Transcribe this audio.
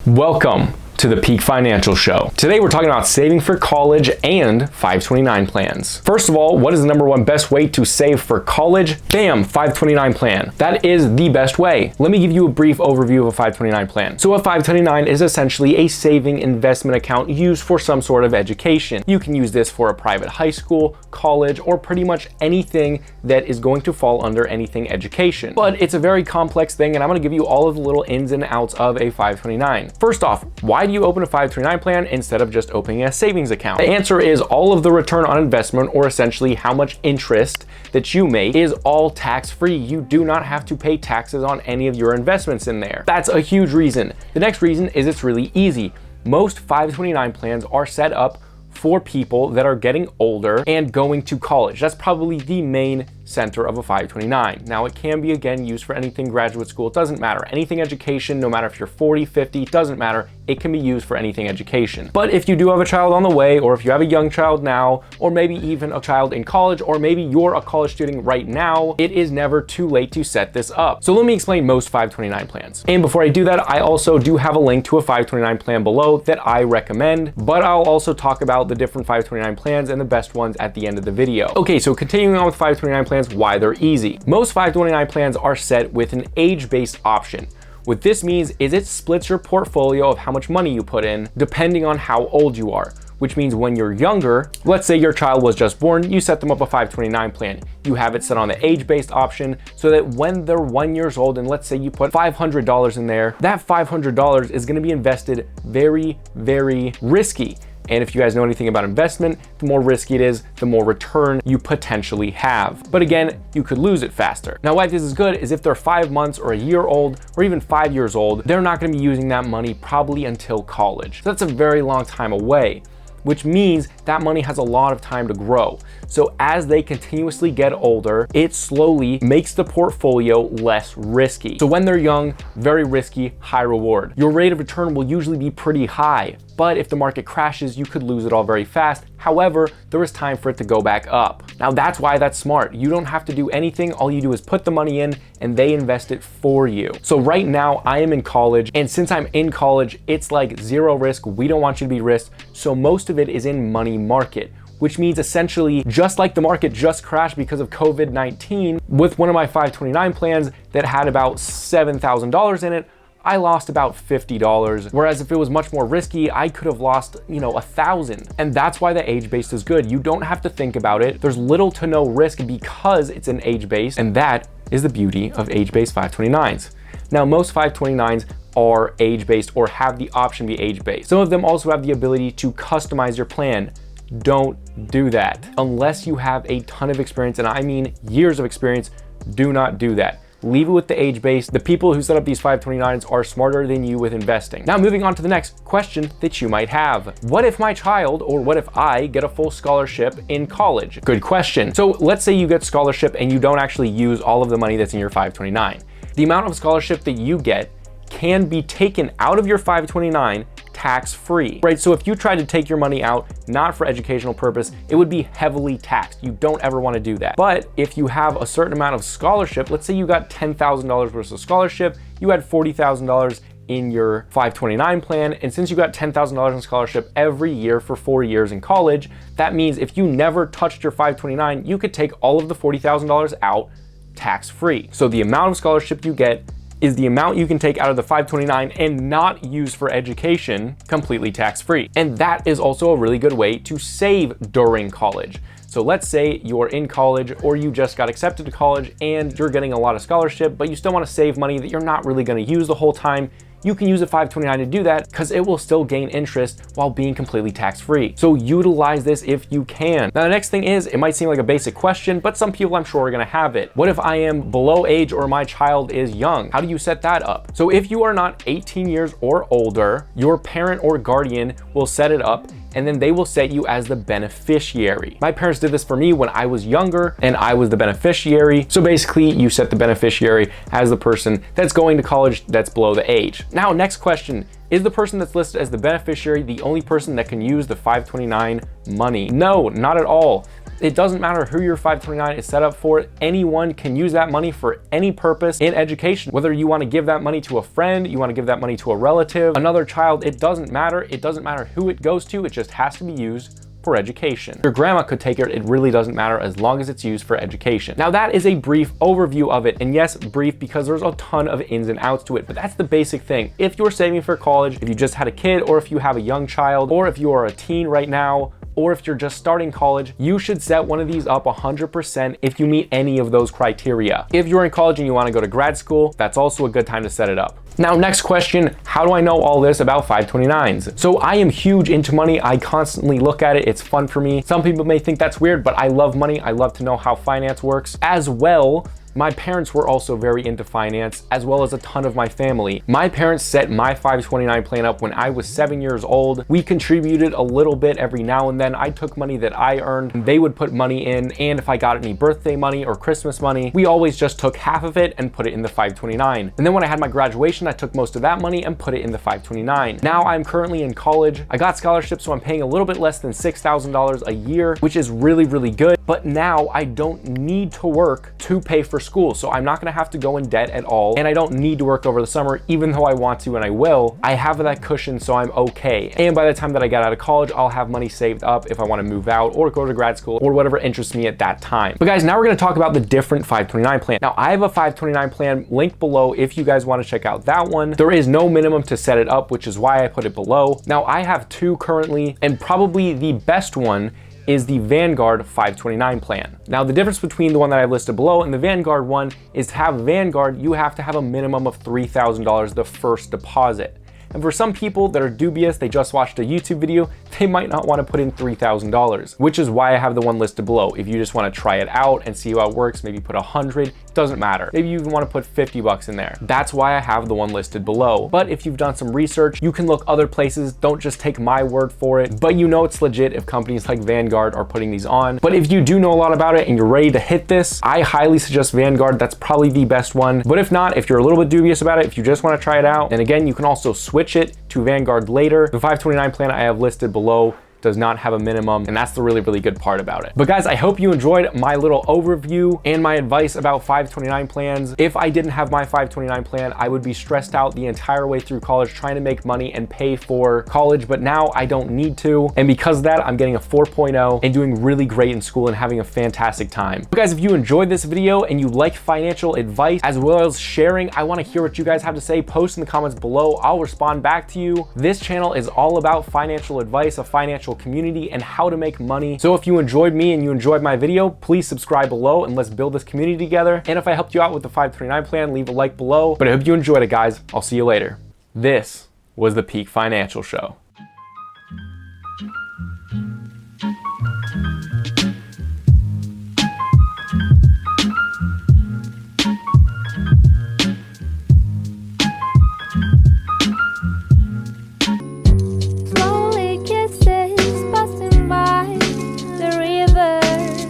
Welcome to the Peak Financial Show. Today we're talking about saving for college and 529 plans. First of all, what is the number one best way to save for college? Bam, 529 plan. That is the best way. Let me give you a brief overview of a 529 plan. So a 529 is essentially a saving investment account used for some sort of education. You can use this for a private high school, college, or pretty much anything that is going to fall under anything education. But it's a very complex thing, and I'm gonna give you all of the little ins and outs of a 529. First off, why do you open a 529 plan instead of just opening a savings account? The answer is all of the return on investment, or essentially how much interest that you make, is all tax-free. You do not have to pay taxes on any of your investments in there. That's a huge reason. The next reason is it's really easy. Most 529 plans are set up for people that are getting older and going to college. That's probably the main center of a 529. Now it can be again used for anything graduate school, it doesn't matter. Anything education, no matter if you're 40, 50, it doesn't matter. It can be used for anything education. But if you do have a child on the way, or if you have a young child now, or maybe even a child in college, or maybe you're a college student right now, it is never too late to set this up. So let me explain most 529 plans. And before I do that, I also do have a link to a 529 plan below that I recommend, but I'll also talk about the different 529 plans and the best ones at the end of the video. Okay, so continuing on with 529 plans, why they're easy. Most 529 plans are set with an age-based option. What this means is it splits your portfolio of how much money you put in depending on how old you are, which means when you're younger, let's say your child was just born, you set them up a 529 plan. You have it set on the age-based option so that when they're 1 year old, and let's say you put $500 in there, that $500 is gonna be invested very, very risky. And if you guys know anything about investment, the more risky it is, the more return you potentially have. But again, you could lose it faster. Now, why this is good is if they're 5 months or a year old, or even 5 years old, they're not gonna be using that money probably until college. So that's a very long time away, which means that money has a lot of time to grow. So as they continuously get older, it slowly makes the portfolio less risky. So when they're young, very risky, high reward. Your rate of return will usually be pretty high, but if the market crashes, you could lose it all very fast. However, there is time for it to go back up. Now that's why that's smart. You don't have to do anything. All you do is put the money in and they invest it for you. So right now I am in college, and since I'm in college, it's like zero risk. We don't want you to be risked. So most of it is in money market, which means essentially just like the market just crashed because of COVID-19, with one of my 529 plans that had about $7,000 in it, I lost about $50. Whereas if it was much more risky, I could have lost, $1,000. And that's why the age-based is good. You don't have to think about it. There's little to no risk because it's an age-based, and that is the beauty of age-based 529s. Now, most 529s are age-based or have the option to be age-based. Some of them also have the ability to customize your plan. Don't do that. Unless you have a ton of experience, and I mean years of experience, do not do that. Leave it with the age-based. The people who set up these 529s are smarter than you with investing. Now, moving on to the next question that you might have. What if my child, or what if I get a full scholarship in college? Good question. So let's say you get scholarship and you don't actually use all of the money that's in your 529. The amount of scholarship that you get can be taken out of your 529 tax-free, right? So if you tried to take your money out, not for educational purpose, it would be heavily taxed. You don't ever want to do that. But if you have a certain amount of scholarship, let's say you got $10,000 worth of scholarship, you had $40,000 in your 529 plan, and since you got $10,000 in scholarship every year for 4 years in college, that means if you never touched your 529, you could take all of the $40,000 out tax-free. So the amount of scholarship you get is the amount you can take out of the 529 and not use for education, completely tax-free. And that is also a really good way to save during college. So let's say you're in college, or you just got accepted to college and you're getting a lot of scholarship, but you still want to save money that you're not really going to use the whole time. You can use a 529 to do that because it will still gain interest while being completely tax-free. So utilize this if you can. Now, the next thing is, it might seem like a basic question, but some people I'm sure are gonna have it. What if I am below age or my child is young? How do you set that up? So if you are not 18 years or older, your parent or guardian will set it up, and then they will set you as the beneficiary. My parents did this for me when I was younger and I was the beneficiary. So basically you set the beneficiary as the person that's going to college that's below the age. Now, next question, is the person that's listed as the beneficiary the only person that can use the 529 money? No, not at all. It doesn't matter who your 529 is set up for. Anyone can use that money for any purpose in education. Whether you want to give that money to a friend, you want to give that money to a relative, another child, it doesn't matter. It doesn't matter who it goes to. It just has to be used for education. Your grandma could take it really doesn't matter as long as it's used for education. Now that is a brief overview of it, and yes, brief because there's a ton of ins and outs to it, but that's the basic thing. If you're saving for college, if you just had a kid, or if you have a young child, or if you are a teen right now, or if you're just starting college, you should set one of these up 100% if you meet any of those criteria. If you're in college and you want to go to grad school, that's also a good time to set it up. Now, next question, how do I know all this about 529s? So I am huge into money. I constantly look at it. It's fun for me. Some people may think that's weird, but I love money. I love to know how finance works as well. My parents were also very into finance, as well as a ton of my family. My parents set my 529 plan up when I was 7 years old. We contributed a little bit every now and then. I took money that I earned, and they would put money in, and if I got any birthday money or Christmas money, we always just took half of it and put it in the 529. And then when I had my graduation, I took most of that money and put it in the 529. Now I'm currently in college. I got scholarships, so I'm paying a little bit less than $6,000 a year, which is really, really good. But now I don't need to work to pay for school, so I'm not gonna have to go in debt at all, and I don't need to work over the summer, even though I want to and I will. I have that cushion, so I'm okay. And by the time that I get out of college, I'll have money saved up if I wanna move out or go to grad school or whatever interests me at that time. But guys, now we're gonna talk about the different 529 plan. Now I have a 529 plan linked below if you guys wanna check out that one. There is no minimum to set it up, which is why I put it below. Now I have two currently, and probably the best one is the Vanguard 529 plan. Now the difference between the one that I've listed below and the Vanguard one is to have Vanguard, you have to have a minimum of $3,000 the first deposit. And for some people that are dubious, they just watched a YouTube video, they might not want to put in $3,000, which is why I have the one listed below. If you just want to try it out and see how it works, maybe put 100, doesn't matter. Maybe you even want to put 50 bucks in there. That's why I have the one listed below. But if you've done some research, you can look other places. Don't just take my word for it, but you know it's legit if companies like Vanguard are putting these on. But if you do know a lot about it and you're ready to hit this, I highly suggest Vanguard. That's probably the best one. But if not, if you're a little bit dubious about it, if you just want to try it out, and again, you can also switch it to Vanguard later. The 529 plan I have listed below does not have a minimum, and that's the really, really good part about it. But guys, I hope you enjoyed my little overview and my advice about 529 plans. If I didn't have my 529 plan, I would be stressed out the entire way through college trying to make money and pay for college, but now I don't need to. And because of that, I'm getting a 4.0 and doing really great in school and having a fantastic time. But guys, if you enjoyed this video and you like financial advice as well as sharing, I want to hear what you guys have to say. Post in the comments below. I'll respond back to you. This channel is all about financial advice, a financial community, and how to make money. So if you enjoyed me and you enjoyed my video, please subscribe below and let's build this community together. And if I helped you out with the 529 plan, leave a like below. But I hope you enjoyed it, guys. I'll see you later. This was the Peak Financial Show.